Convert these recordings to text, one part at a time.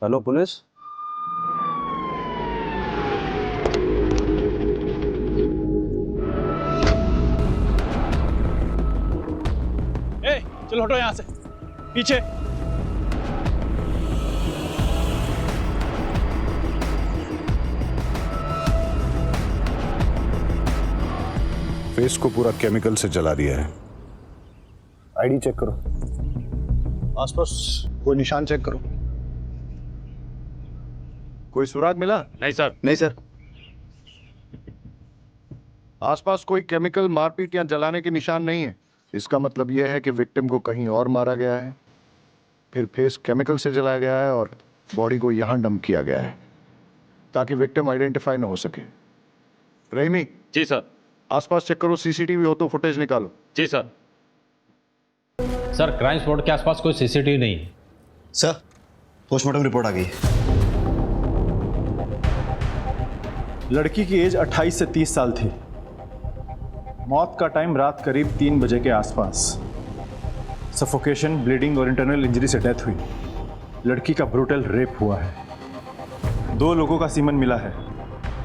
Hello police. ए, चलो हटो यहाँ से, पीछे। फेस को पूरा केमिकल से जला दिया है। आईडी चेक करो, आसपास कोई निशान चेक करो। कोई सुराग मिला? नहीं सर। नहीं सर। आसपास कोई केमिकल, मारपीट या जलाने के निशान नहीं है। इसका मतलब यह है कि विक्टिम को कहीं और मारा गया है, फिर फेस केमिकल से जलाया गया है और बॉडी को यहां डंप किया गया है ताकि विक्टिम आइडेंटिफाई ना हो सके। रहीमी, जी सर। आसपास चेक करो, सीसीटीवी हो तो फुटेज निकालो। जी सर। सर, क्राइम स्पॉट के आसपास कोई सीसीटीवी नहीं है। सर, पोस्टमार्टम रिपोर्ट आ गई है। लड़की की एज 28 से 30 साल थी। मौत का टाइम रात करीब 3 बजे के आसपास। सफोकेशन, ब्लीडिंग और इंटरनल इंजरी से डेथ हुई। लड़की का ब्रूटल रेप हुआ है। 2 लोगों का सीमन मिला है।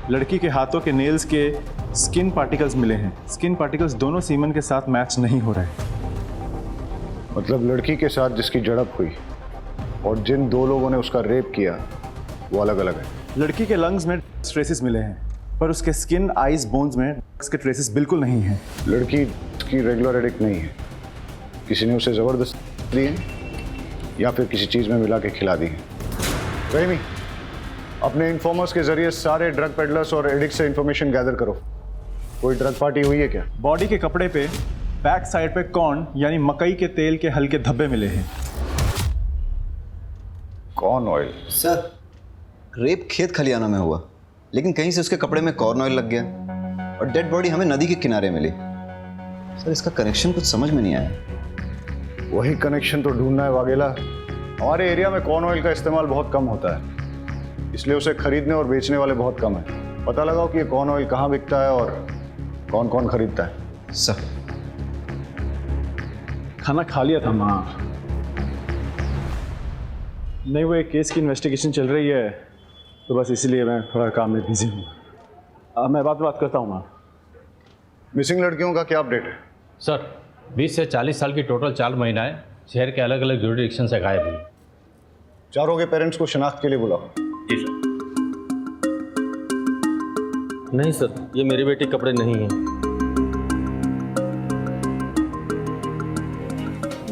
लड़की के हाथों के नेल्स के स्किन पार्टिकल्स मिले हैं। स्किन पार्टिकल्स दोनों सीमन के साथ मैच नहीं हो रहे। मतलब लड़की के साथ जिसकी झड़प हुई और जिन 2 लोगों ने उसका रेप किया वो अलग अलग है। लड़की के लंग्स में ट्रेसेस मिले हैं, पर उसके स्किन, आईज, बोन्स में इसके ट्रेसेस बिल्कुल नहीं हैं। लड़की इसकी रेगुलर एडिक्ट नहीं है। किसी ने उसे जबरदस्ती दी है या फिर किसी चीज में मिला के खिला दी है। रहीमी, अपने इन्फॉर्मर्स के जरिए सारे ड्रग पेडलर्स और एडिक्ट से इंफॉर्मेशन गैदर करो। कोई ड्रग पार्टी हुई है क्या? बॉडी के कपड़े पे बैक साइड पे कॉर्न यानी मकई के तेल के हल्के धब्बे मिले हैं। Corn oil? सर, रेप खेत खलियाना में हुआ, लेकिन कहीं से उसके कपड़े में कॉर्न ऑयल लग गया और डेड बॉडी हमें नदी के किनारे मिली। सर, इसका कनेक्शन कुछ समझ में नहीं आया। वही कनेक्शन तो ढूंढना है वाघेला। हमारे एरिया में कॉर्न ऑयल का इस्तेमाल बहुत कम होता है, इसलिए उसे खरीदने और बेचने वाले बहुत कम है। पता लगाओ कि ये कॉर्न ऑयल कहाँ बिकता है और कौन कौन खरीदता है। सर, खाना खा लिया था माँ। नहीं, वो एक केस की इन्वेस्टिगेशन चल रही है, तो बस इसलिए मैं थोड़ा काम में बिजी हूँ। मैं बात करता हूँ माँ। मिसिंग लड़कियों का क्या अपडेट है? सर, 20 से 40 साल की टोटल 4 महिलाएं शहर के अलग अलग जुरिडिक्शन से गायब हुई। चारों के पेरेंट्स को शिनाख्त के लिए बुलाओ। जी सर। नहीं सर, ये मेरी बेटी कपड़े नहीं हैं।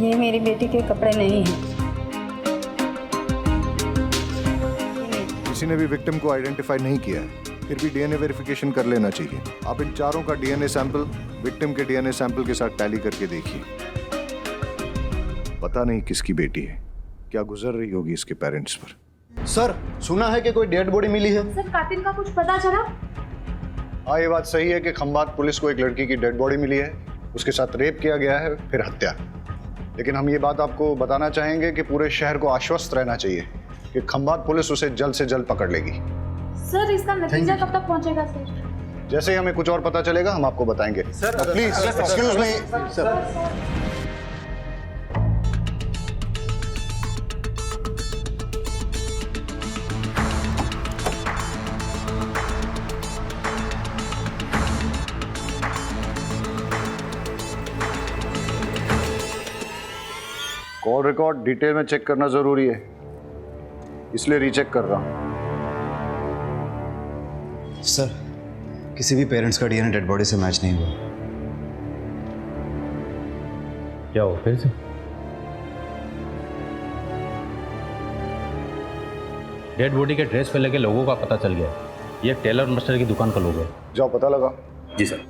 ये मेरी बेटी के कपड़े नहीं हैं। किसी ने भी विक्टिम को आइडेंटिफाई नहीं किया है, फिर भी डीएनए वेरिफिकेशन कर लेना चाहिए। आप इन चारों का डीएनए सैंपल विक्टिम के डीएनए सैंपल के साथ टैली करके देखिए। पता नहीं किसकी बेटी है, क्या गुजर रही होगी इसके पेरेंट्स पर। सर, सुना है कि कोई डेड बॉडी मिली है। सर, कातिल का कुछ पता चला? हाँ, ये बात सही है कि खंभात पुलिस को एक लड़की की डेड बॉडी मिली है, उसके साथ रेप किया गया है, फिर हत्या। लेकिन हम ये बात आपको बताना चाहेंगे कि पूरे शहर को आश्वस्त रहना चाहिए कि खंभात पुलिस उसे जल्द से जल्द पकड़ लेगी। सर, इसका नतीजा कब तक पहुंचेगा सर? जैसे ही हमें कुछ और पता चलेगा हम आपको बताएंगे। Please excuse me sir. Call record detail में चेक करना जरूरी है, इसलिए रीचेक कर रहा हूं। सर, किसी भी पेरेंट्स का डीएनए डेड बॉडी से मैच नहीं हुआ। क्या हो फिर से? डेड बॉडी के ड्रेस पे लगे लोगों का पता चल गया। ये टेलर मास्टर की दुकान का लोग है। जाओ पता लगा। जी सर।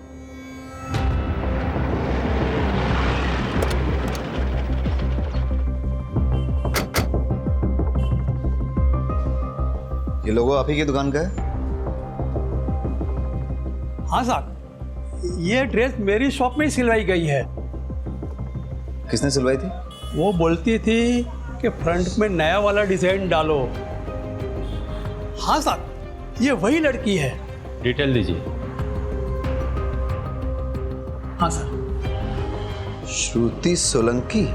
ये लोगो आप ही की दुकान का है? हाँ साहब, ये ड्रेस मेरी शॉप में ही सिलवाई गई है। किसने सिलवाई थी? वो बोलती थी कि फ्रंट में नया वाला डिजाइन डालो। हाँ साहब, ये वही लड़की है। डिटेल दीजिए। हाँ सर। श्रुति सोलंकी।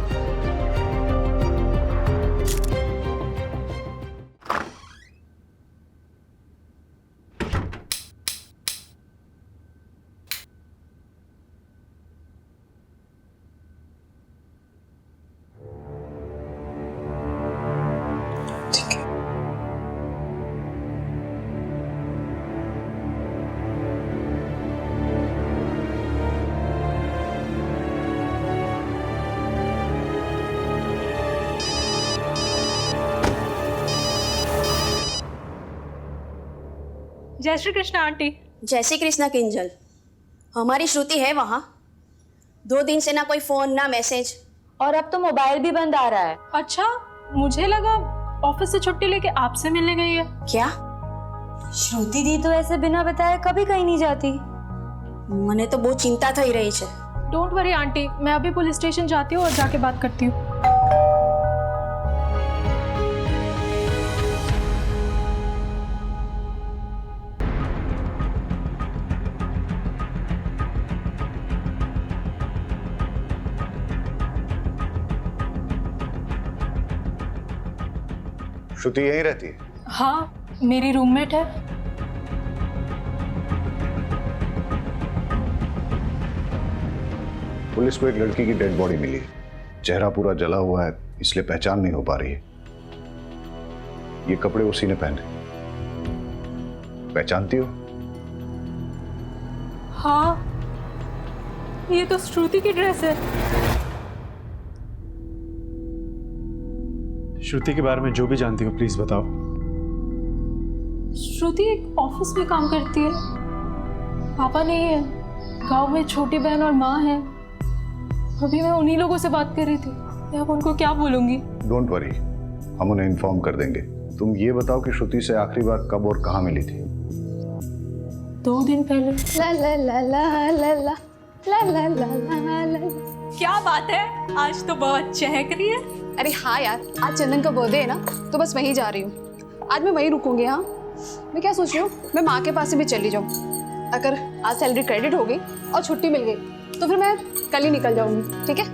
जय श्री कृष्ण आंटी। जय श्री कृष्णा किंजल। हमारी श्रुति है वहाँ। 2 दिन से ना कोई फोन ना मैसेज। और अब तो मोबाइल भी बंद आ रहा है। अच्छा, मुझे लगा ऑफिस से छुट्टी लेके आपसे मिलने गई है। क्या? श्रुति दी तो ऐसे बिना बताए कभी कहीं नहीं जाती। मने तो बहुत चिंता थई रही है। डोंट वरी आंटी, मैं अभी पुलिस स्टेशन जाती हूँ और जाके बात करती हूँ। श्रुति यहीं रहती है? हाँ, मेरी रूममेट है। पुलिस को एक लड़की की डेड बॉडी मिली है। चेहरा पूरा जला हुआ है, इसलिए पहचान नहीं हो पा रही है। ये कपड़े उसी ने पहने। पहचानती हो? हाँ, ये तो श्रुति की ड्रेस है। श्रुति के बारे में जो भी जानती हो प्लीज बताओ। श्रुति एक ऑफिस में काम करती है। पापा नहीं है, गांव में छोटी बहन और माँ है। अभी मैं उन्हीं लोगों से बात कर रही थी। मैं अब उनको क्या बोलूंगी? डोंट वरी, हम उन्हें इन्फॉर्म कर देंगे। तुम ये बताओ कि श्रुति से आखिरी बार कब और कहाँ मिली थी? 2 दिन पहले। ला ला ला ला ला ला ला ला ला ला ला। क्या बात है, आज तो बहुत चहक रही है। अरे हाँ यार, आज चंदन का बर्थडे है ना, तो बस वहीं जा रही हूँ। आज मैं वहीं रुकूंगी। हाँ, मैं क्या सोच रही हूँ, मैं माँ के पास से भी चली जाऊँ। अगर आज सैलरी क्रेडिट हो गई और छुट्टी मिल गई तो फिर मैं कल ही निकल जाऊंगी। ठीक है?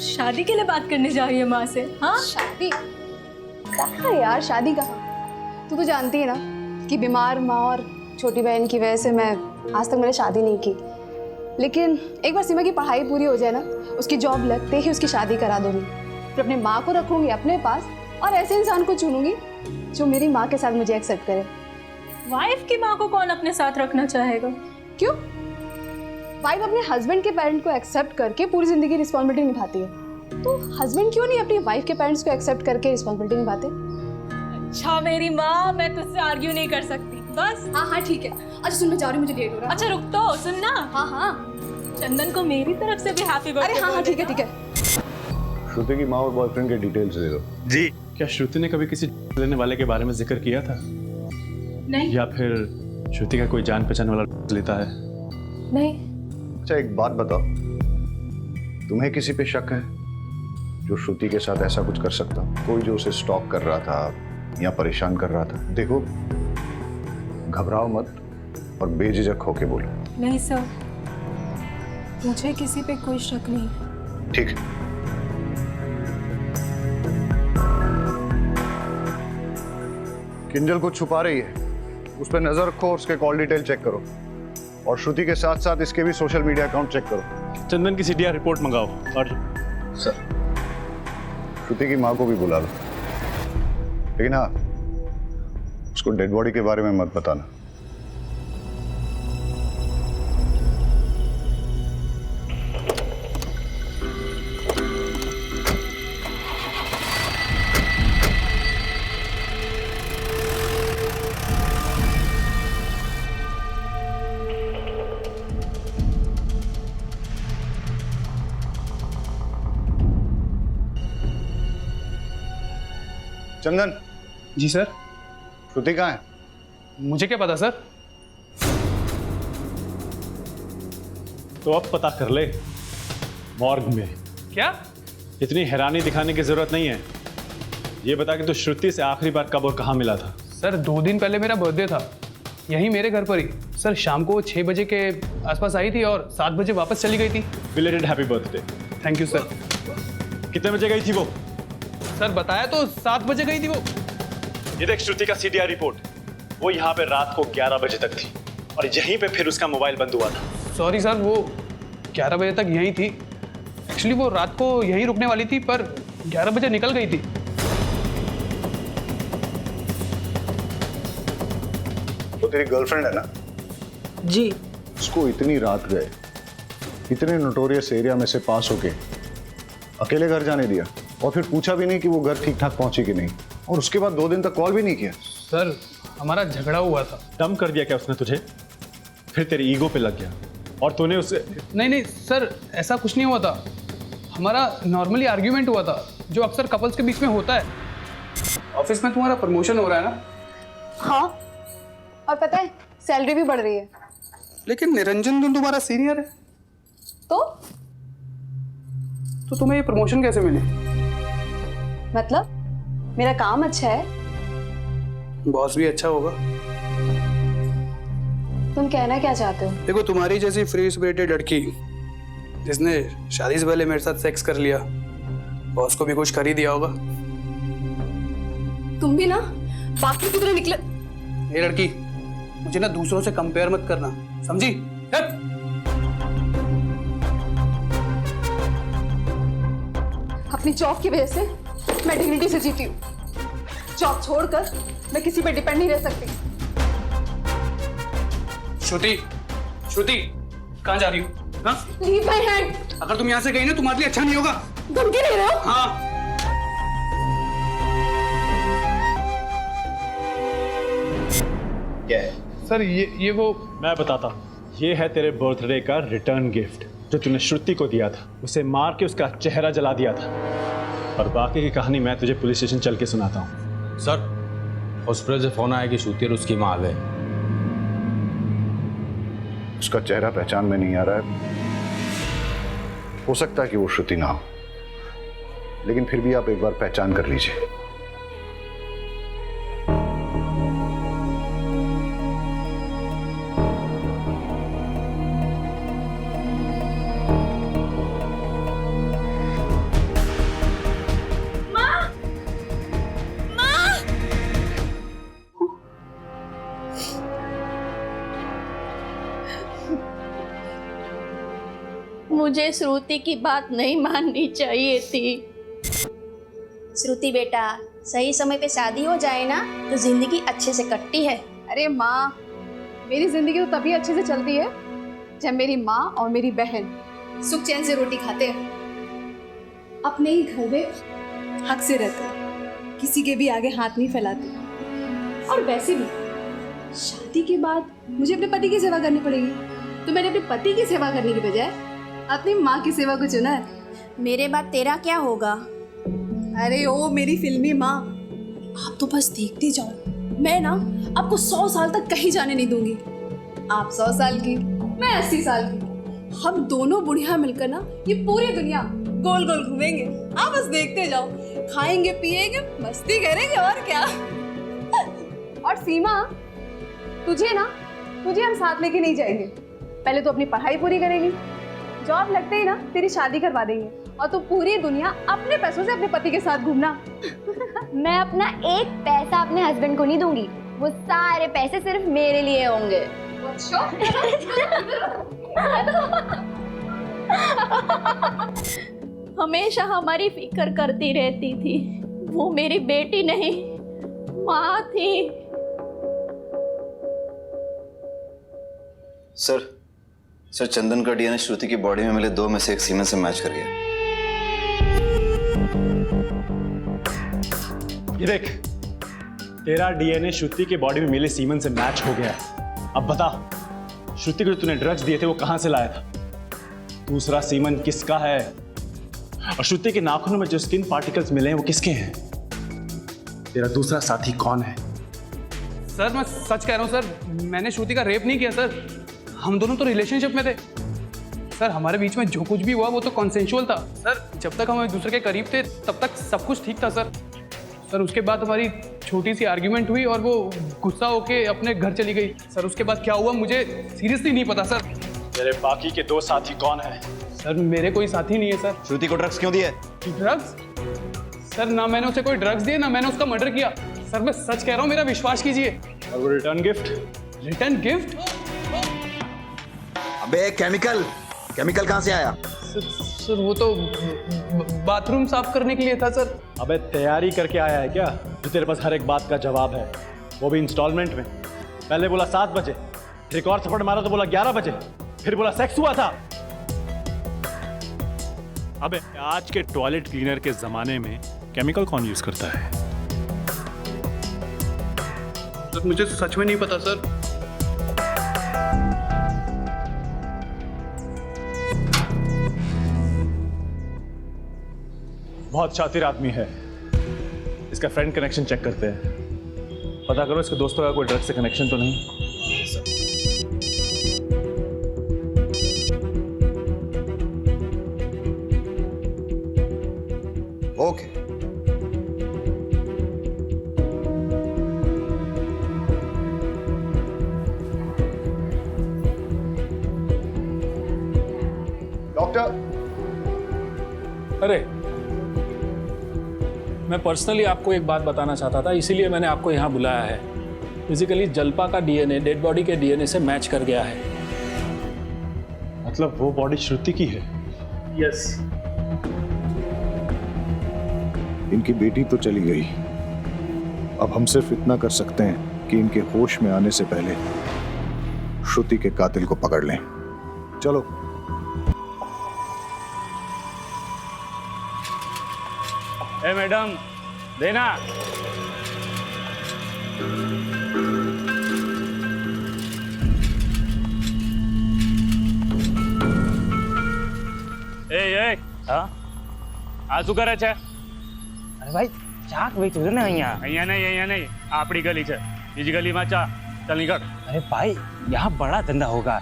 शादी के लिए बात करने जा रही है माँ से? हाँ, शादी कहाँ यार, शादी कहाँ? तू तो जानती है ना कि बीमार माँ और छोटी बहन की वजह से मैं आज तक मैंने शादी नहीं की। लेकिन एक बार सीमा की पढ़ाई पूरी हो जाए ना, उसकी जॉब लगते ही उसकी शादी करा दूंगी। फिर अपनी माँ को रखूंगी अपने पास और ऐसे इंसान को चुनूंगी जो मेरी माँ के साथ मुझे एक्सेप्ट करे। वाइफ की माँ को कौन अपने साथ रखना चाहेगा? क्यों? वाइफ अपने हस्बैंड के पेरेंट को एक्सेप्ट करके पूरी जिंदगी रिस्पॉन्सिबिलिटी निभाती है, तो हस्बैंड क्यों नहीं अपनी वाइफ के पेरेंट्स को एक्सेप्ट करके रिस्पॉन्सिबिलिटी निभाते? अच्छा मेरी माँ, मैं तुझसे आर्ग्यू नहीं कर सकती। बस हाँ ठीक है। अच्छा सुन, मैं जा रही हूँ, मुझे लेट हो रहा है। अच्छा रुक तो, सुन ना। हाँ चंदन को मेरी तरफ से भी हैप्पी बर्थडे। अरे हाँ ठीक है। श्रुति की माँ और बॉयफ्रेंड के डिटेल्स दे दो। जी। क्या श्रुति ने कभी किसी लेने वाले के बारे में जिक्र किया था? नहीं। या फिर श्रुति का कोई जान पहचान वाला लेता है? नहीं। अच्छा एक बात बताओ, तुम्हें किसी पे शक है जो श्रुति के साथ ऐसा कुछ कर सकता? कोई जो उसे स्टॉक कर रहा था या परेशान कर रहा था? देखो, घबराओ मत और बेझिझक होके बोलो। नहीं सर, मुझे किसी पे कोई शक नहीं। ठीक है। किंजल को छुपा रही है, उस पर नजर रखो और उसके कॉल डिटेल चेक करो। और श्रुति के साथ साथ इसके भी सोशल मीडिया अकाउंट चेक करो। चंदन की सीडीआर रिपोर्ट मंगाओ। और सर, श्रुति की माँ को भी बुला लो, लेकिन हाँ, उसको डेड बॉडी के बारे में मत बताना। चंदन। जी सर। श्रुति कहाँ है? मुझे क्या पता सर। तो अब पता कर ले, मॉर्ग में। क्या? इतनी हैरानी दिखाने की जरूरत नहीं है। ये बता कि तू श्रुति से आखिरी बार कब और कहाँ मिला था? सर 2 दिन पहले मेरा बर्थडे था, यहीं मेरे घर पर ही। सर शाम को 6 बजे के आसपास आई थी और 7 बजे वापस चली गई थी। Belated happy birthday. Thank you sir. कितने बजे गई थी वो? सर बताया तो 7 बजे गई थी वो। ये देख श्रुति का सीडीआर रिपोर्ट, वो यहाँ पे रात को 11 बजे तक थी और यहीं पे फिर उसका मोबाइल बंद हुआ था। सॉरी सर, वो 11 बजे तक यहीं थी। एक्चुअली वो रात को यहीं रुकने वाली थी पर 11 बजे निकल गई थी। वो तेरी गर्लफ्रेंड है ना? जी। उसको इतनी रात गए, इतने नोटोरियस एरिया में से पास होके अकेले घर जाने दिया और फिर पूछा भी नहीं कि वो घर ठीक ठाक पहुंची कि नहीं, और उसके बाद 2 दिन तक कॉल भी नहीं किया। सर हमारा झगड़ा हुआ था। डम कर दिया क्या उसने तुझे? फिर तेरी ईगो पे लग गया और तूने उसे... नहीं नहीं सर, ऐसा कुछ नहीं हुआ था। हमारा नॉर्मली आर्ग्यूमेंट हुआ था, जो अक्सर कपल्स के बीच में होता है। ऑफिस में तुम्हारा प्रमोशन हो रहा है ना? हाँ, और पता है सैलरी भी बढ़ रही है। लेकिन निरंजन तुम तुम्हारा सीनियर है, तो तुम्हें ये प्रमोशन कैसे मिली? मतलब मेरा काम अच्छा है। बॉस भी अच्छा होगा। तुम कहना क्या चाहते हो? देखो, तुम्हारी जैसी फ्री स्पिरिटेड लड़की जिसने शादी से पहले मेरे साथ सेक्स कर लिया, बॉस को भी कुछ कर ही दिया होगा। तुम भी ना बाकी की तरह निकले। ये लड़की, मुझे ना दूसरों से कंपेयर मत करना, समझी? अपनी जॉब की वजह से मैं डिग्निटी से जीती हूँ। जॉब छोड़कर मैं किसी पे डिपेंड नहीं रह सकती। श्रुति, श्रुति, कहाँ जा रही हो? हाँ? Leave my hand. अगर तुम यहाँ से गई ना, तुम्हारे लिए अच्छा नहीं होगा। धमकी दे रहे हो? हाँ। क्या है सर, ये वो... मैं बताता हूँ। ये है तेरे बर्थडे का रिटर्न गिफ्ट जो तूने श्रुति को दिया था। उसे मार के उसका चेहरा जला दिया था। और बाकी की कहानी मैं तुझे पुलिस स्टेशन चल के सुनाता हूँ। सर, हॉस्पिटल से फोन आया कि श्रुति और उसकी माँ आ गए। उसका चेहरा पहचान में नहीं आ रहा है। हो सकता है कि वो श्रुति ना हो, लेकिन फिर भी आप एक बार पहचान कर लीजिए। मुझे श्रुति की बात नहीं माननी चाहिए थी। श्रुति बेटा, सही समय पे शादी हो जाए ना तो जिंदगी अच्छे से कटती है। अरे माँ, मेरी जिंदगी तो तभी अच्छे से चलती है जब मेरी माँ और मेरी बहन सुख चैन से रोटी खाते हैं, अपने ही घर में हक से रहते हैं, किसी के भी आगे हाथ नहीं फैलाते। और वैसे भी शादी के बाद मुझे अपने पति की सेवा करनी पड़ेगी, तो मैंने अपने पति की सेवा करने की बजाय अपनी माँ की सेवा को चुना है। मेरे बाद तेरा क्या होगा? अरे ओ मेरी फिल्मी माँ, आप तो बस देखते जाओ। मैं ना आपको 100 साल तक कहीं जाने नहीं दूंगी। आप 100 साल की, मैं 80 साल की। हम दोनों बुढ़िया मिलकर ना ये पूरी दुनिया गोल गोल घूमेंगे। आप बस देखते जाओ, खाएंगे पिएंगे मस्ती करेंगे, और क्या। और सीमा, तुझे हम साथ लेके नहीं जाएंगे। पहले तो अपनी पढ़ाई पूरी करेगी, जॉब लगते ही ना तेरी शादी करवा देंगे, और तू पूरी दुनिया अपने पैसों से अपने पति के साथ घूमना। मैं अपना एक पैसा अपने हस्बैंड को नहीं दूंगी, वो सारे पैसे सिर्फ मेरे लिए होंगे। हमेशा हमारी फिक्र करती रहती थी। वो मेरी बेटी नहीं, माँ थी। सर, चंदन का डीएनए श्रुति की बॉडी में मिले 2 में से एक सीमेन से मैच कर गया। ये देख, तेरा डीएनए श्रुति की बॉडी में मिले सीमन से मैच हो गया है। अब बता, श्रुति को जो तूने ड्रग्स दिए थे वो कहां से लाया था? दूसरा सीमन किसका है? और श्रुति के नाखूनों में जो स्किन पार्टिकल्स मिले हैं वो किसके हैं? तेरा दूसरा साथी कौन है? सर, मैं सच कह रहा हूँ सर, मैंने श्रुति का रेप नहीं किया सर। हम दोनों तो रिलेशनशिप में थे सर। हमारे बीच में जो कुछ भी हुआ वो तो कॉन्सेंशुअल था सर। जब तक हम एक दूसरे के करीब थे तब तक सब कुछ ठीक था सर। उसके बाद हमारी छोटी सी आर्ग्यूमेंट हुई और वो गुस्सा होके अपने घर चली गई सर। उसके बाद क्या हुआ मुझे सीरियसली नहीं पता सर। तेरे बाकी के 2 साथी कौन है? सर, मेरे कोई साथी नहीं है सर। श्रुति को ड्रग्स क्यों दिया? ड्रग्स? सर, ना मैंने उसे कोई ड्रग्स दिए, ना मैंने उसका मर्डर किया सर। मैं सच कह रहा हूँ, मेरा विश्वास कीजिए। और वो रिटर्न गिफ्ट? Return gift? अबे केमिकल कहाँ से आया? सर, वो तो बाथरूम साफ करने के लिए था सर। अबे तैयारी करके आया है क्या जो तेरे पास हर एक बात का जवाब है, वो भी इंस्टॉलमेंट में? पहले बोला 7 बजे, एक और थप्पड़ मारा तो बोला 11 बजे, फिर बोला सेक्स हुआ था। अबे आज के टॉयलेट क्लीनर के जमाने में केमिकल कौन यूज करता है? सर मुझे सच में नहीं पता सर। बहुत शातिर आदमी है। इसका फ्रेंड कनेक्शन चेक करते हैं। पता करो इसके दोस्तों का कोई ड्रग से कनेक्शन तो नहीं। ओके। डॉक्टर, अरे मैं पर्सनली आपको एक बात बताना चाहता था, इसीलिए मैंने आपको यहाँ बुलाया है। फिजिकली जल्पा का डीएनए डेड बॉडी के डीएनए से मैच कर गया है। मतलब वो बॉडी श्रुति की है? यस। इनकी बेटी तो चली गई, अब हम सिर्फ इतना कर सकते हैं कि इनके होश में आने से पहले श्रुति के कातिल को पकड़ लें। चलो। ए मैडम, देना। ए हाँ આ શું કરે છે? અરે ભાઈ ચાક વેચું છે ને અહીંયા અહીંયા નહીં આપણી ગલી છે, બીજી ગલીમાં ચા। चल निकल। अरे भाई यहाँ बड़ा धंधा होगा,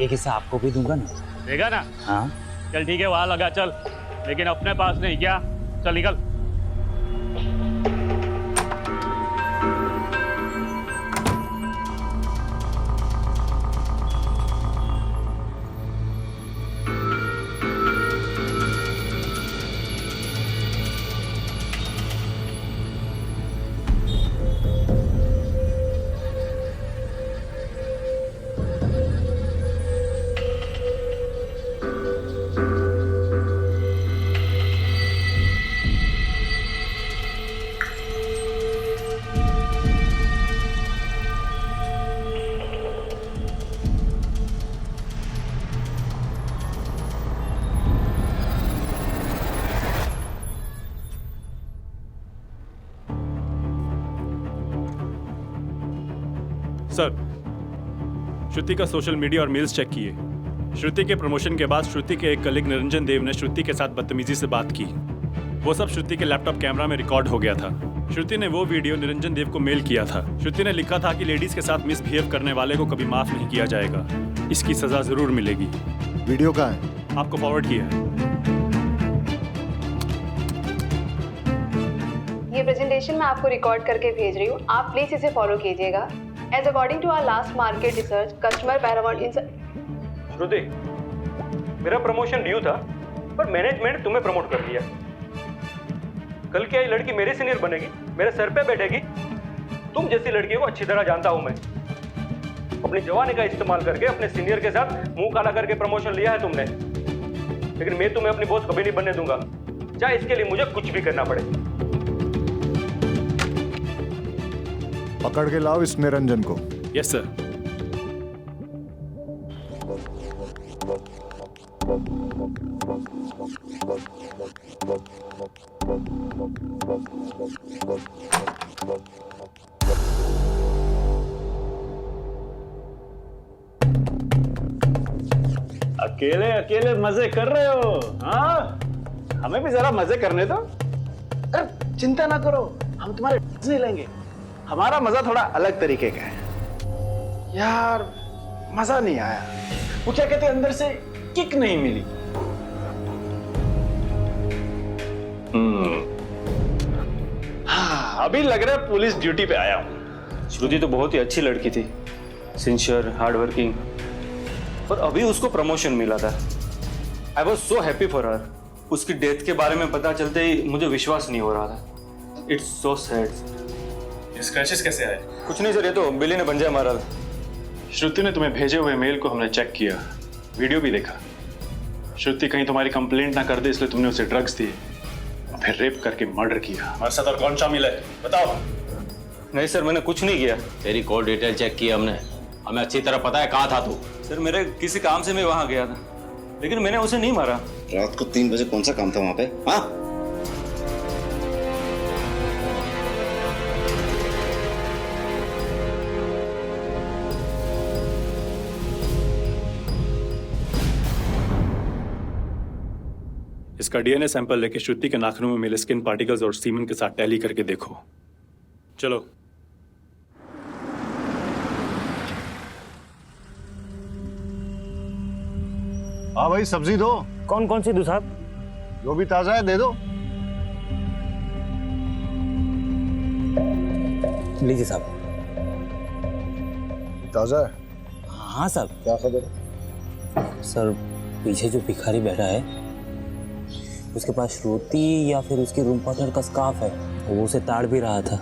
एक हिस्सा आपको भी दूंगा ना। देगा ना? हाँ चल ठीक है, वहाँ लगा चल, लेकिन अपने पास नहीं। क्या? चल निकल। सर, श्रुति का सोशल मीडिया और मेल्स चेक किए। श्रुति के प्रमोशन के बाद श्रुति के एक कलीग निरंजन देव ने श्रुति के साथ बदतमीजी से बात की। वो सब श्रुति के लैपटॉप कैमरा में रिकॉर्ड हो गया था। श्रुति ने वो वीडियो निरंजन देव को मेल किया था। श्रुति ने लिखा था कि लेडीज के साथ मिसबिहेव करने वाले को कभी माफ नहीं किया जाएगा, इसकी सजा जरूर मिलेगी। वीडियो कहाँ है? आपको फॉरवर्ड किया है। ये प्रेजेंटेशन मैं आपको रिकॉर्ड करके भेज रही हूँ, आप प्लीज इसे फॉलो कीजिएगा। As according to our last market research, customer paramount in श्रुति, मेरा प्रमोशन ड्यू था, पर मैनेजमेंट तुम्हें प्रमोट कर दिया। कल क्या ये लड़की मेरे सीनियर बनेगी, मेरे सर पे बैठेगी? तुम जैसी लड़की को अच्छी तरह जानता हूं मैं। अपनी जवानी का इस्तेमाल करके अपने सीनियर के साथ मुंह काला करके प्रमोशन लिया है तुमने, लेकिन मैं तुम्हें अपनी बॉस कभी नहीं बनने दूंगा, चाहे इसके लिए मुझे कुछ भी करना पड़े। पकड़ के लाओ इस निरंजन को। Yes sir. अकेले अकेले मजे कर रहे हो? हाँ, हमें भी जरा मजे करने दो। अरे चिंता ना करो, हम तुम्हारे नहीं लेंगे। हमारा मजा थोड़ा अलग तरीके का है। यार मजा नहीं आया, वो क्या कहते अंदर से किक नहीं मिली। हाँ, अभी लग रहा है पुलिस ड्यूटी पे आया हूं। श्रुति तो बहुत ही अच्छी लड़की थी, सिंसियर, हार्ड वर्किंग, और अभी उसको प्रमोशन मिला था। I was so happy for her. उसकी डेथ के बारे में पता चलते ही मुझे विश्वास नहीं हो रहा था। It's so sad. स्क्रैचेस कैसे आए? कुछ नहीं सर, ये तो बिल्ली ने पंजा मारा। श्रुति ने तुम्हें भेजे हुए मेल को हमने चेक किया, वीडियो भी देखा। श्रुति कहीं तुम्हारी कंप्लेंट ना कर दे इसलिए तुमने उसे ड्रग्स दिए, फिर रेप करके मर्डर किया। हमारे साथ और कौन शामिल है बताओ? नहीं सर, मैंने कुछ नहीं किया। तेरी कॉल डिटेल चेक की हमने, हमें अच्छी तरह पता है कहाँ था तू। सर मेरे किसी काम से मैं वहाँ गया था, लेकिन मैंने उसे नहीं मारा। रात को 3 बजे कौन सा काम था वहाँ पे? हाँ, इसका डीएनए सैंपल लेके श्रुति के नाखूनों में मिले स्किन पार्टिकल्स और सीमन के साथ टैली करके देखो। चलो। हाँ भाई, सब्जी दो। कौन कौन सी दूँ साहब? जो भी ताजा है दे दो। लीजिए साहब। ताजा है? हाँ साहब। क्या खबर? सर, पीछे जो भिखारी बैठा है उसके पास श्रुति या फिर उसके रूम पार्टनर का स्कार्फ है, वो उसे ताड़ भी रहा था।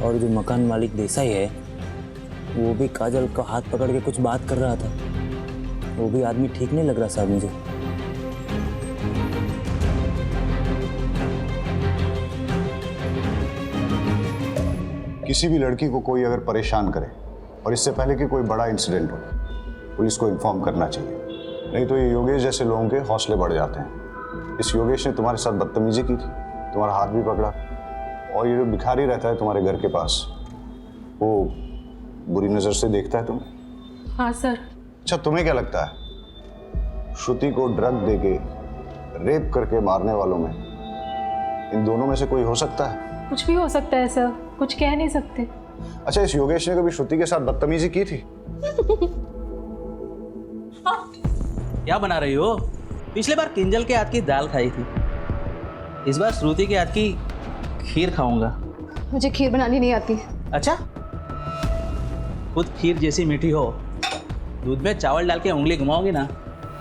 और जो मकान मालिक देसाई है वो भी काजल का हाथ पकड़ के कुछ बात कर रहा था। वो भी आदमी ठीक नहीं लग रहा साहब मुझे। किसी भी लड़की को कोई अगर परेशान करे और इससे पहले कि कोई बड़ा इंसिडेंट हो, पुलिस को इन्फॉर्म करना चाहिए, नहीं तो ये योगेश जैसे लोगों के हौसले बढ़ जाते हैं। इस योगेश ने तुम्हारे साथ बदतमीजी की थी, तुम्हारा हाथ भी पकड़ा, और ये जो भिखारी रहता है तुम्हारे घर के पास, वो बुरी नज़र से देखता है तुम्हें। हाँ सर। अच्छा, तुम्हें क्या लगता है श्रुति को ड्रग देके रेप करके मारने वालों में इन दोनों में से कोई हो सकता है? कुछ भी हो सकता है सर, कुछ कह नहीं सकते। अच्छा, इस योगेश ने कभी श्रुति के साथ बदतमीजी की थी? क्या बना रही हो? पिछले बार किंजल के हाथ की दाल खाई थी, इस बार श्रुति के हाथ की खीर खाऊंगा। मुझे खीर बनानी नहीं आती। अच्छा, खुद खीर जैसी मीठी हो, दूध में चावल डाल के उंगली घुमाओगी ना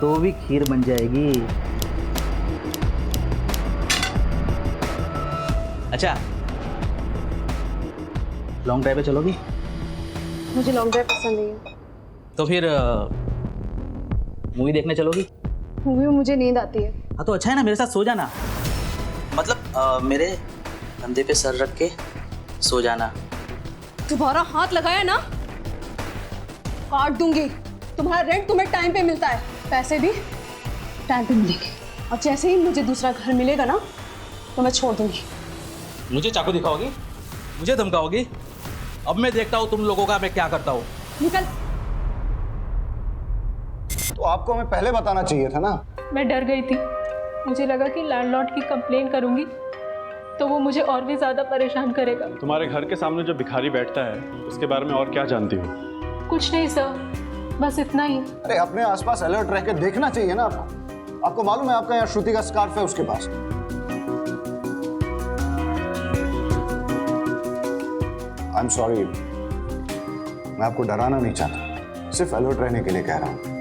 तो भी खीर बन जाएगी। अच्छा, लॉन्ग ड्राइव पे चलोगी? मुझे लॉन्ग ड्राइव पसंद नहीं है। तो फिर मूवी देखने चलोगी? मूवी में मुझे नींद आती है। हाँ तो अच्छा है ना, मेरे साथ सो जाना। मतलब मेरे कंधे पे सर रख के सो जाना। तुम्हारा हाथ लगाया ना काट दूंगी। तुम्हारा रेंट तुम्हें टाइम पे मिलता है, पैसे भी टाइम पे मिलेंगे, और जैसे ही मुझे दूसरा घर मिलेगा ना तो मैं छोड़ दूंगी। मुझे चाकू दिखाओगी? मुझे धमकाओगी? अब मैं देखता हूँ तुम लोगों का मैं क्या करता हूँ। निकल। तो आपको हमें पहले बताना चाहिए था ना। मैं डर गई थी, मुझे लगा कि लैंडलॉर्ड की कंप्लेन करूंगी तो वो मुझे और भी ज्यादा परेशान करेगा। तुम्हारे घर के सामने जो भिखारी बैठता है उसके बारे में और क्या जानती हो? कुछ नहीं सर, बस इतना ही। अरे अपने आसपास अलर्ट रह के देखना चाहिए ना आपको। आपको मालूम है आपका यहाँ श्रुति का स्कार्फ है उसके पास। आई एम सॉरी, मैं आपको डराना नहीं चाहता, सिर्फ अलर्ट रहने के लिए कह रहा हूं।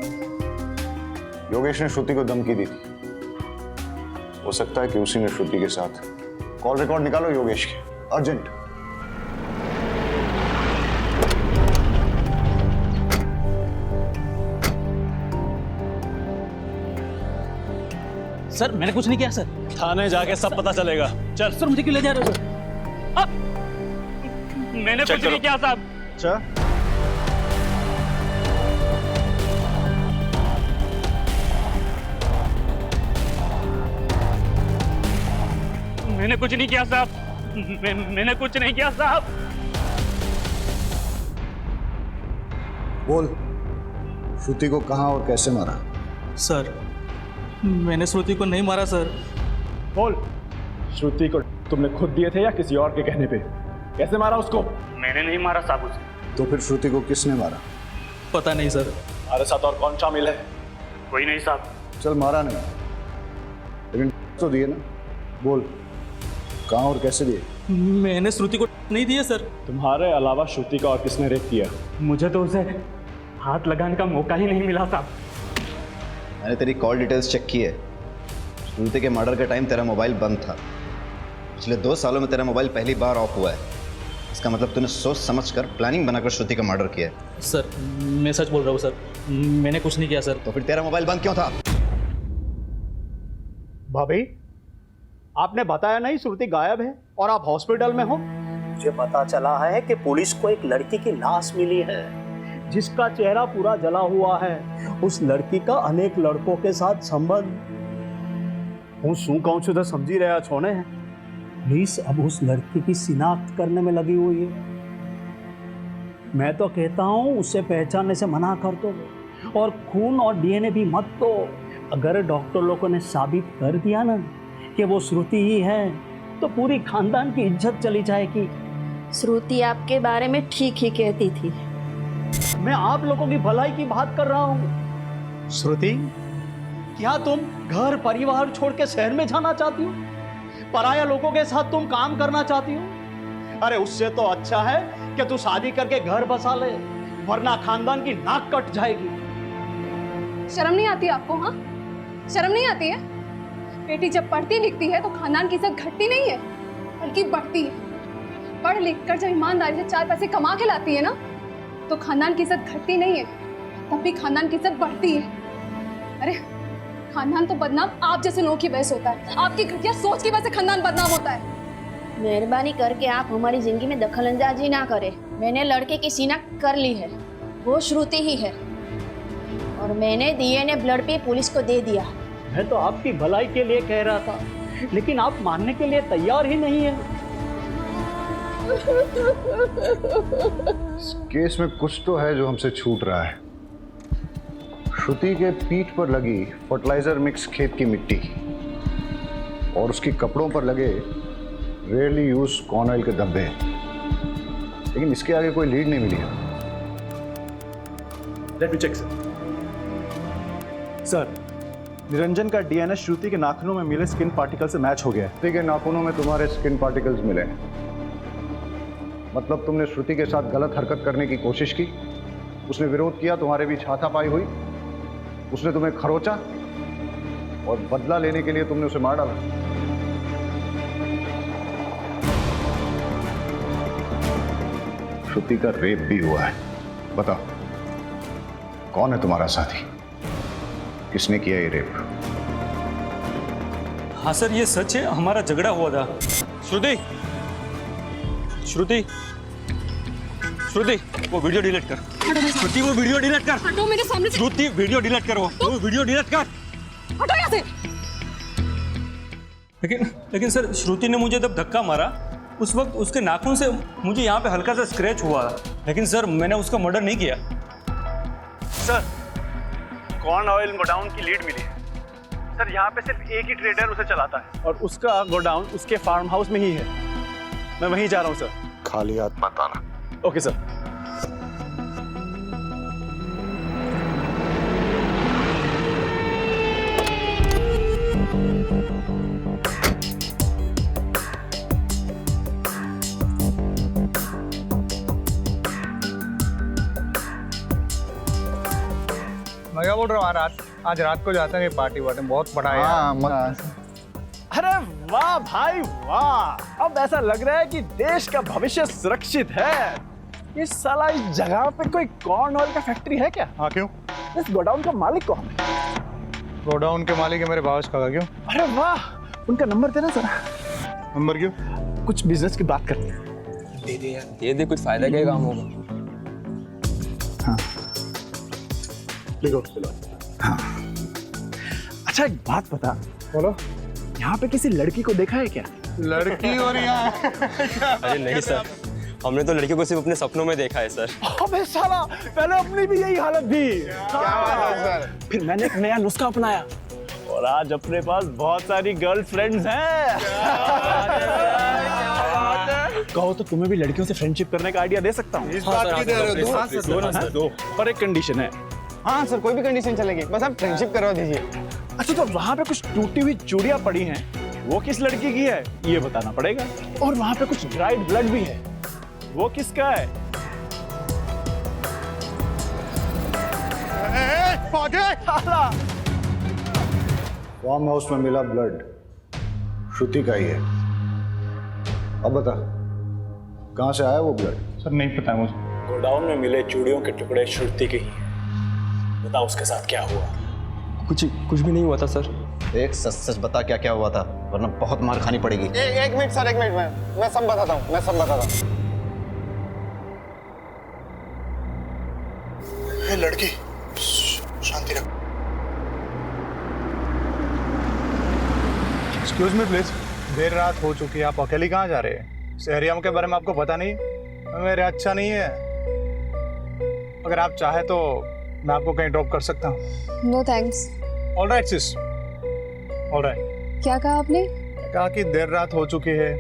योगेश ने श्रुति को धमकी दी थी, हो सकता है कि उसी ने श्रुति के साथ। कॉल रिकॉर्ड निकालो योगेश के, अर्जेंट। सर मैंने कुछ नहीं किया सर। थाने जाके सब पता चलेगा। चल। सर मुझे क्यों ले जा रहे हो सर? मैंने कुछ नहीं किया साहब। अच्छा, मैंने कुछ नहीं किया साहब। मैंने कुछ नहीं किया साहब। बोल, श्रुति को कहां और कैसे मारा? सर मैंने श्रुति को नहीं मारा सर। बोल, श्रुति को तुमने खुद दिए थे या किसी और के कहने पे? कैसे मारा उसको? मैंने नहीं मारा साहब उसे। तो फिर श्रुति को किसने मारा? पता नहीं सर। हमारे साथ और कौन शामिल है? कोई नहीं साहब। चल, मारा नहीं लेकिन तो दिए ना। बोल, कहां और कैसे दिए? मैंने श्रुति को नहीं दिए सर। तुम्हारे अलावा श्रुति का और किसने रेप किया? मुझे तो उसे हाथ लगाने का मौका ही नहीं मिला साहब। मैंने तेरी कॉल डिटेल्स चेक की है। श्रुति के मर्डर के टाइम तेरा मोबाइल बंद था। पिछले 2 सालों में तेरा मोबाइल पहली बार ऑफ हुआ है। इसका मतलब तूने सोच समझकर प्लानिंग बनाकर श्रुति का मर्डर किया है। सर मैं सच बोल रहा हूँ सर, मैंने कुछ नहीं किया सर। तो फिर तेरा मोबाइल बंद क्यों था? भाभी, आपने बताया नहीं श्रुति गायब है और आप हॉस्पिटल में हो। मुझे पता चला है कि पुलिस को एक लड़की की लाश मिली है जिसका चेहरा पूरा जला हुआ है। उस लड़की का अनेक लड़कों के साथ संबंध। હું શું કહું છું તો સમજી રહ્યા છો ને? पुलिस अब उस लड़की की शिनाख्त करने में लगी हुई है। मैं तो कहता हूँ उसे पहचानने से मना कर दो और खून और डीएनए भी मत दो। अगर डॉक्टर लोगों ने साबित कर दिया ना कि वो श्रुति ही है तो पूरी खानदान की इज्जत चली जाएगी। श्रुति आपके बारे में ठीक ही कहती थी। मैं आप लोगों की भलाई की बात कर रहा हूँ। श्रुति, क्या तुम घर परिवार छोड़ के शहर में जाना चाहती हो? पराया लोगों के साथ तुम काम करना चाहती हो? अरे उससे तो अच्छा है कि तू शादी करके घर बसा ले, वरना खानदान की नाक कट जाएगी। शर्म नहीं आती आपको? हाँ, शर्म नहीं आती है? बेटी जब पढ़ती लिखती है तो खानदान की इज्जत घटती नहीं है बल्कि बढ़ती है। पढ़ लिख कर जब ईमानदारी से 4 पैसे कमा के लाती है ना तो खानदान की इज्जत घटती नहीं है, तब भी खानदान की इज्जत बढ़ती है। अरे खानदान तो बदनाम आप जैसे लोगों की वजह से होता है, आपकी घटिया सोच की वजह से खानदान बदनाम होता है। मेहरबानी करके आप हमारी जिंदगी में दखलंदाजी ना करें। मैंने लड़के की सीना कर ली है, वो श्रुति ही है और मैंने डीएनए ब्लड पे पुलिस को दे दिया। मैं तो आपकी भलाई के लिए कह रहा था, लेकिन आप मानने के लिए तैयार ही नहीं है। इस केस में कुछ तो है जो हमसे छूट रहा है। श्रुति के पीठ पर लगी फर्टिलाइजर मिक्स खेत की मिट्टी और उसके कपड़ों पर लगे रेयरली यूज कॉर्न ऑयल के धब्बे, लेकिन इसके आगे कोई लीड नहीं मिली है। Let me check sir. Niranjan का डीएनए श्रुति के नाखूनों में मिले स्किन पार्टिकल से मैच हो गया है। श्रुति के नाखूनों में तुम्हारे स्किन पार्टिकल्स मिले, मतलब तुमने श्रुति के साथ गलत हरकत करने की कोशिश की, उसने विरोध किया, तुम्हारे बीच हाथापाई हुई, उसने तुम्हें खरोचा और बदला लेने के लिए तुमने उसे मार डाला। श्रुति का रेप भी हुआ है। बताओ कौन है तुम्हारा साथी, किसने किया ये रेप? हाँ सर, ये सच है, हमारा झगड़ा हुआ था। श्रुति, श्रुति, श्रुति, वो वीडियो डिलीट कर। श्रुति, वो वीडियो डिलीट कर। हटो मेरे सामने से। श्रुति, वीडियो डिलीट करो, वो वीडियो डिलीट कर। हटो यहाँ से। लेकिन सर, श्रुति ने मुझे जब धक्का मारा उस वक्त उसके नाखून से मुझे यहाँ पे हल्का सा स्क्रैच हुआ, लेकिन सर मैंने उसका मर्डर नहीं किया। सर, कॉर्न ऑयल गोडाउन की लीड मिली है सर। यहाँ पे सिर्फ एक ही ट्रेडर उसे चलाता है और उसका गोडाउन उसके फार्म हाउस में ही है। मैं वहीं जा रहा हूँ सर। खाली हाथ मत आना। Okay sir. मैं क्या बोल रहा हूँ, आज रात को जाते हैं पार्टी वार्टी, बहुत बड़ा है यार। अरे वाह भाई वाह, अब ऐसा लग रहा है कि देश का भविष्य सुरक्षित है। इस साला इस जगह पे कोई कॉर्न ऑयल का फैक्ट्री है क्या? हाँ, क्यों? इस गोडाउन का मालिक कौन है? गोडाउन के मालिक है मेरे भावज का। क्यों? अरे वाह, उनका नंबर देना जरा। नंबर क्यों? कुछ बिजनेस की बात करते हैं। दे दे यार। ये दे, कुछ फायदा क्या काम होगा। हाँ लिखो। हाँ। अच्छा एक बात बता। बोलो। यहाँ पे किसी लड़की को देखा है क्या? लड़की और यहाँ? अरे नहीं सर, हमने तो लड़की को सिर्फ अपने सपनों में देखा है सर। अबे साला, पहले अपनी भी यही हालत थी। क्या बात है सर? फिर मैंने एक नया नुस्खा अपनाया और आज अपने पास बहुत सारी गर्लफ्रेंड्स हैं। कहो तो तुम्हें भी लड़कियों से फ्रेंडशिप करने का आइडिया दे सकता हूँ। इस बात की दे रहे हो? हाँ सर, दो। पर एक कंडीशन है। हाँ सर, कोई भी कंडीशन चलेगी, बस आप फ्रेंडशिप करवा दीजिए। अच्छा, तो वहाँ पे कुछ टूटी हुई चूड़ियाँ पड़ी हैं, वो किस लड़की की है ये बताना पड़ेगा। और वहाँ पे कुछ ड्राइड ब्लड भी है, वो किसका है? फार्म हाउस में मिला ब्लड श्रुति का ही है। अब बता कहाँ से आया वो ब्लड? सर नहीं पता मुझे। गोडाउन में मिले चूड़ियों के टुकड़े श्रुति के ही हैं। बताओ उसके साथ क्या हुआ? कुछ भी नहीं हुआ था सर। एक सच सच बता क्या क्या हुआ था, वरना बहुत मार खानी पड़ेगी। एक मिनट सर, एक मिनट, मैं सब बताता हूँ, लड़की शांति रख। एक्सक्यूज मी प्लीज, देर रात हो चुकी है, आप अकेली कहाँ जा रहे हैं? इस एरिया के बारे में आपको पता नहीं? मेरे अच्छा नहीं है। अगर आप चाहे तो मैं आपको कहीं ड्रॉप कर सकता हूँ। No thanks. All right sis, all right. क्या कहा आपने? कहा कि देर रात हो चुकी है।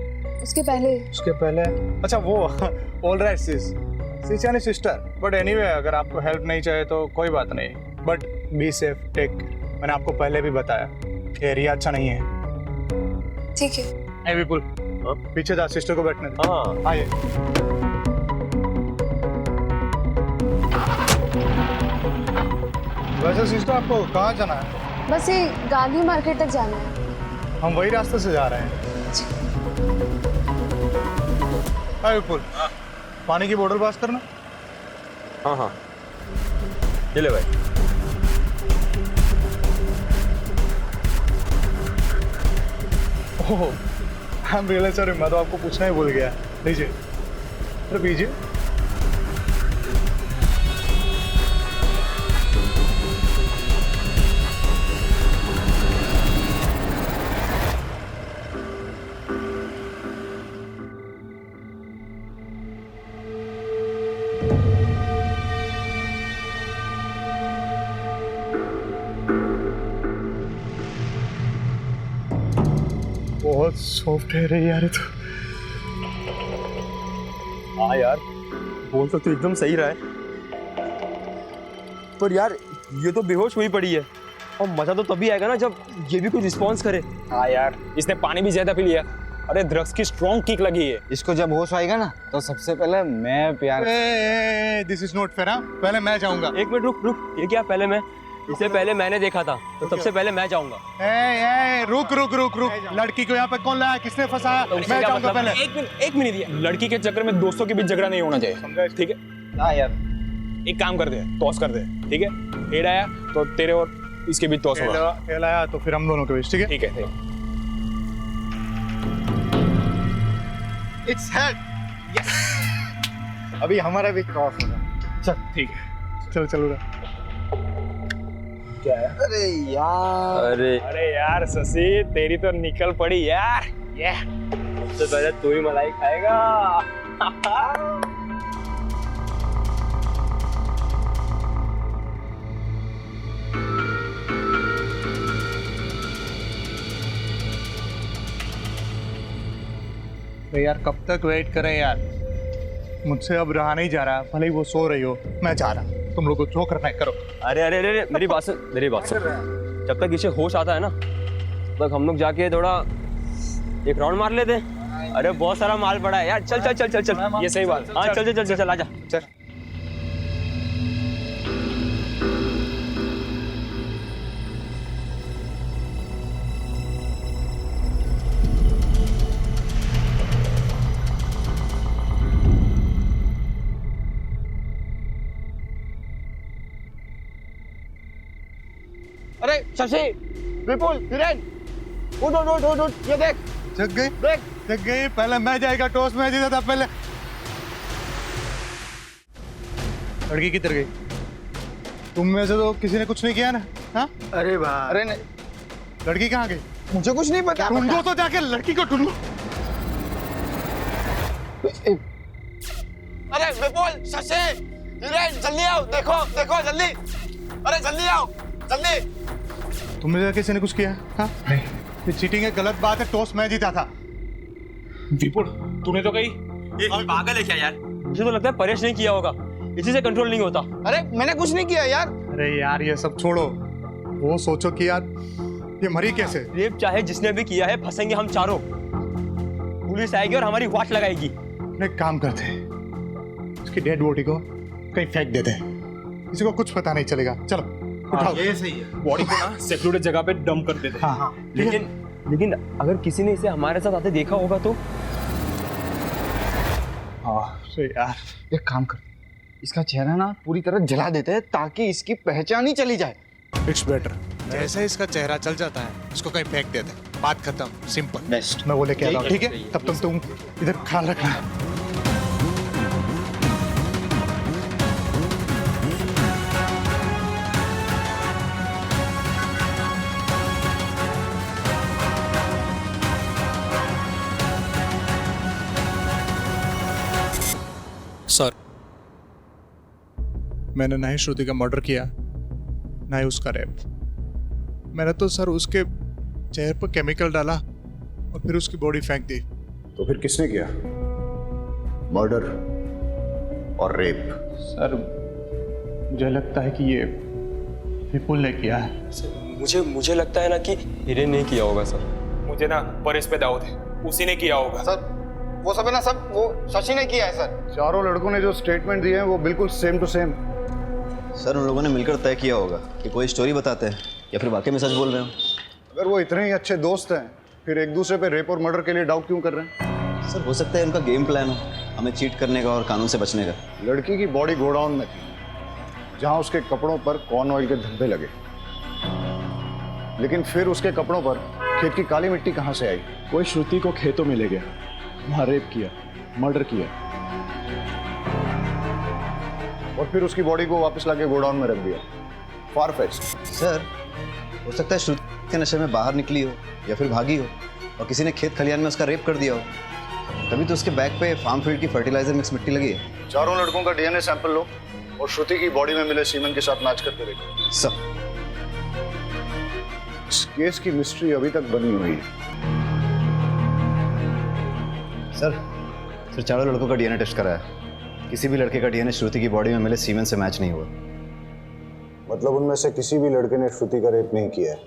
उसके पहले अच्छा वो ऑल राइट सिस, सिस यानी सिस्टर। बट एनीवे अगर आपको हेल्प नहीं चाहिए तो कोई बात नहीं, बट बी सेफ, टेक। मैंने आपको पहले भी बताया एरिया अच्छा नहीं है। ठीक है। विपुल पीछे जा, सिस्टर को बैठने दे। हाँ आइए। वैसे सिस्टर आपको कहाँ जाना है? बस ये गांधी मार्केट तक जाना है। हम वही रास्ते से जा रहे हैं। हाय विपुल, पानी की बोतल पास करना। हाँ हाँ, ये ले भाई। ओह, आई एम रियली सॉरी, मैं तो आपको पूछना ही भूल गया। लीजिए, अरे पीजिए। बहुत सॉफ्ट है रे यार ये तो। हाँ यार, बोल तो एकदम सही रहा है, पर यार ये तो बेहोश हुई पड़ी है, और मजा तो तभी आएगा ना जब ये भी कुछ रिस्पॉन्स करे। हाँ यार, इसने पानी भी ज्यादा पी लिया। अरे ड्रग्स की स्ट्रॉन्ग किक लगी है। इसको जब होश आएगा ना तो सबसे पहले मैं प्यार। This is not fair. पहले मैं जाऊंगा। एक मिनट रुक रुक, ये क्या पहले मैं? इससे पहले मैंने देखा था, तो सबसे पहले मैं जाऊंगा। रुक रुक रुक रुक, लड़की को यहाँ पे कौन लाया, किसने फंसाया? तो मैं जाऊंगा पहले। एक मिनट ये लड़की के चक्कर में दोस्तों के बीच झगड़ा नहीं होना चाहिए, ठीक है? हाँ यार, एक काम कर दे, टॉस कर दे, ठीक है? हेड आया तो तेरे और इसके बीच टॉस होगा। हेड आया तो फिर हम दोनों के बीच, ठीक है? ठीक है। Its head. यस, अभी हमारा भी क्रॉस होगा। चल ठीक है, चलो चलो। क्या है? अरे यार शशि, तेरी तो निकल पड़ी यार। ये सबसे पहले तू ही मलाई खाएगा। तो यार कब तक वेट करें यार, मुझसे अब रहा नहीं जा रहा। भले ही वो सो रही हो, मैं जा रहा। तुम लोग को जो करना है करो। अरे अरे अरे मेरी बात सुन, मेरी बात सुन। जब तक इसे होश आता है ना, तब हम लोग जाके थोड़ा एक राउंड मार लेते हैं। अरे बहुत सारा माल पड़ा है यार, चल चल चल चल चल। ये सही बात। हाँ चल चल चल चल, आजा चल। अरे शशि, विपुल, हिरेन, उठ उठ उठ उठ उठ, ये देख। जग गई, देख जग गई। पहले मैं जाएगा, टॉस मैं जीता था पहले। लड़की किधर गई? तुम में से तो किसी ने कुछ नहीं किया ना? हाँ? अरे भाई, अरे नहीं, लड़की कहाँ गई? मुझे कुछ नहीं पता। ढूंढो तो जाके, लड़की को ढूंढो। अरे विपुल, शशि, हिरेन, जल्दी आओ, देखो देखो जल्दी। अरे जल्दी आओ, जल्दी। तुम में से किसी ने कुछ किया? हाँ? ये चीटिंग है, गलत बात है। टॉस मैं जीता था। विपुल, तूने तो कही। पागल है क्या यार? मुझे तो लगता है परेश नहीं किया होगा, इसी से कंट्रोल नहीं होता। अरे मैंने कुछ नहीं किया यार। अरे यार ये सब छोड़ो, वो सोचो कि यार ये मरी कैसे? रेप चाहे जिसने भी किया है, फंसेंगे हम चारों। पुलिस आएगी और हमारी वाट लगाएगी। एक काम करते हैं, उसकी डेड बॉडी को कहीं फेंक देते हैं, किसी को कुछ पता नहीं चलेगा। चलो उठाओ। ये सही है। बॉडी को ना सेक्लूडेड जगह पे डंप कर देते हैं। हाँ। लेकिन अगर किसी ने इसे हमारे साथ आते देखा होगा तो? हाँ यार, एक काम कर, इसका चेहरा ना पूरी तरह जला देते हैं ताकि इसकी पहचान ही चली जाए। It's better. जैसे इसका चेहरा चल जाता है, इसको कहीं फेंक देते हैं, बात खत्म, सिंपल। बेस्ट। मैं वो लेके आ रहा हूँ, ठीक है? तब तक तुम इधर ख्याल रखना। सर, मैंने ना ही श्रुति का मर्डर किया, ना ही उसका रेप। मैंने तो सर उसके चेहरे पर केमिकल डाला और फिर उसकी बॉडी फेंक दी। तो फिर किसने किया? मर्डर और रेप? सर मुझे लगता है कि ये विपुल ने किया है। मुझे लगता है ना कि हिरेन ने किया होगा सर। मुझे ना परेश पे दाऊद है, उसी ने किया होगा। सर वो सब है ना, सब वो शशि ने किया है सर। चारों लड़कों ने जो स्टेटमेंट दिए हैं वो बिल्कुल सेम टू सेम। सर उन लोगों ने मिलकर तय किया होगा कि कोई स्टोरी बताते हैं या फिर वाकई में सच बोल रहे हो। अगर वो इतने ही अच्छे दोस्त हैं फिर एक दूसरे पे रेप और मर्डर के लिए डाउट क्यों कर रहे हैं? सर हो सकता है उनका गेम प्लान हो, हमें चीट करने का और कानून से बचने का। लड़की की बॉडी गोडाउन में थी जहां उसके कपड़ों पर कॉर्न ऑयल के धब्बे लगे, लेकिन फिर उसके कपड़ों पर खेत की काली मिट्टी कहां से आई? कोई श्रुति को खेतों में ले गया, वहां रेप किया, मर्डर किया और फिर उसकी बॉडी को वापस लाके गोडाउन में रख दिया। फारफेच्ड। सर हो सकता है श्रुति के नशे में बाहर निकली हो या फिर भागी हो और किसी ने खेत खलियान में उसका रेप कर दिया हो, तभी तो उसके बैग पे फार्म फील्ड की फर्टिलाइजर मिक्स मिट्टी लगी है। चारों लड़कों का डीएनए सैंपल लो और श्रुति की बॉडी में मिले सीमेंट के साथ मैच करके देखो। सब इस केस की मिस्ट्री अभी तक बनी हुई है। सर चारों लड़कों का डीएनए टेस्ट कराया, किसी भी लड़के का डीएनए श्रुति की बॉडी में मिले सीमेन से मैच नहीं हुआ। मतलब उनमें से किसी भी लड़के ने श्रुति का रेप नहीं किया है?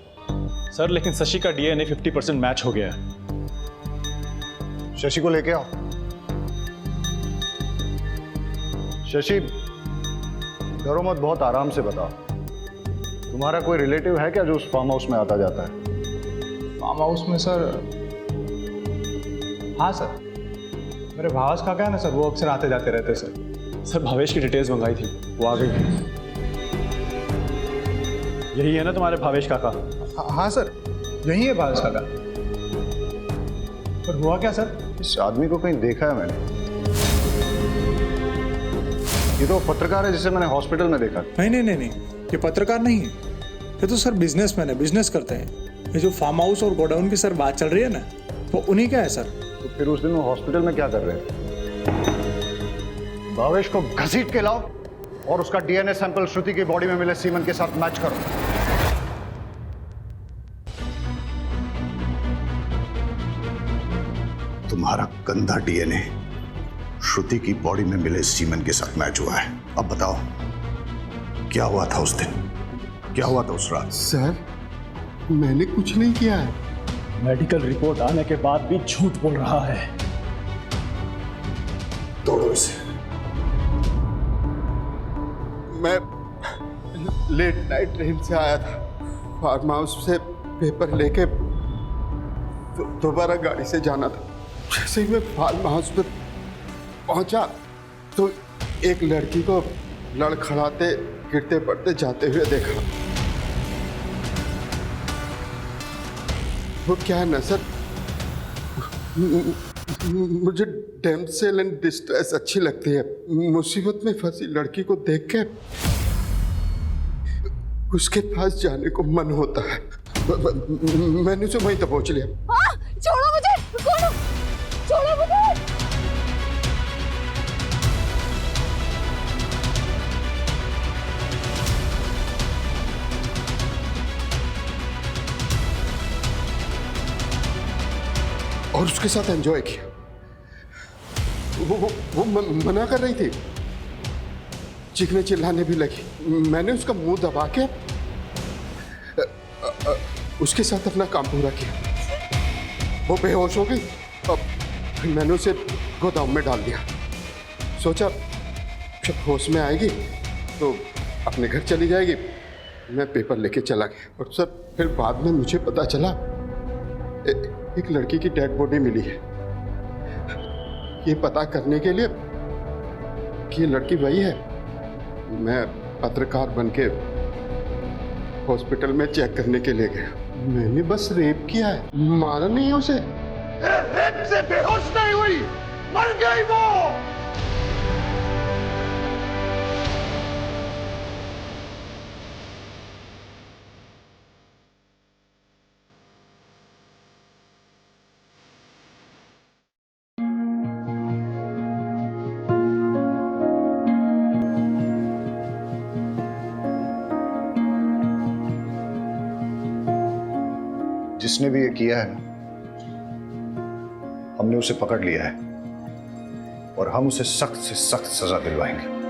सर लेकिन शशि का डीएनए 50% मैच हो गया है। शशि को लेके आओ। शशि डरो मत, बहुत आराम से बताओ। तुम्हारा कोई रिलेटिव है क्या जो उस फार्म हाउस में आता जाता है? फार्म हाउस में सर? हाँ सर, मेरे भावेश काका है ना सर, वो अक्सर आते जाते रहते सर। सर भावेश की डिटेल्स मंगाई थी, वो आ गई। यही है ना तुम्हारे भावेश काका? हाँ सर, यही है भावेश काका। पर हुआ क्या सर? इस आदमी को कहीं देखा है मैंने। ये तो पत्रकार है जिसे मैंने हॉस्पिटल में देखा। नहीं, ये पत्रकार नहीं है, ये तो सर बिजनेसमैन है, बिजनेस करते हैं। ये जो फार्म हाउस और गोडाउन की सर बात चल रही है ना, वो उन्हीं का है सर। तो फिर उस दिन वो हॉस्पिटल में क्या कर रहे थे? भावेश को घसीट के लाओ और उसका डीएनए सैंपल श्रुति की बॉडी में मिले सीमेंट के साथ मैच करो। तुम्हारा गंदा डीएनए श्रुति की बॉडी में मिले सीमेंट के साथ मैच हुआ है। अब बताओ क्या हुआ था उस दिन, क्या हुआ था उस रात? सर मैंने कुछ नहीं किया है। मेडिकल रिपोर्ट आने के बाद भी झूठ बोल रहा है। तोड़ो इसे। मैं लेट नाइट ट्रेन से आया था, फार्म हाउस से पेपर लेके दोबारा गाड़ी से जाना था। जैसे ही मैं फार्म हाउस पे पहुंचा तो एक लड़की को लड़खड़ाते गिरते पड़ते जाते हुए देखा। वो क्या है ना सर, मुझे डैमसेल एंड डिस्ट्रेस अच्छी लगती है। मुसीबत में फंसी लड़की को देख के उसके पास जाने को मन होता है। मैंने उसे वहीं दबोच लिया। छोड़ो मुझे, छोड़ो मुझे। और उसके साथ एंजॉय किया। वो मना कर रही थी, चीखने चिल्लाने भी लगी। मैंने उसका मुंह दबा के उसके साथ अपना काम पूरा किया। वो बेहोश हो गई। अब मैंने उसे गोदाम में डाल दिया। सोचा जब होश में आएगी तो अपने घर चली जाएगी। मैं पेपर लेके चला गया और सर फिर बाद में मुझे पता चला एक लड़की की डेड बॉडी मिली है। ये पता करने के लिए कि ये लड़की वही है, मैं पत्रकार बनके हॉस्पिटल में चेक करने के लिए गया। मैंने बस रेप किया है, मारा नहीं है उसे। रेप से बेहोश नहीं हुई, मर गई वो। जिसने भी ये किया है ना, हमने उसे पकड़ लिया है और हम उसे सख्त से सख्त सजा दिलवाएंगे।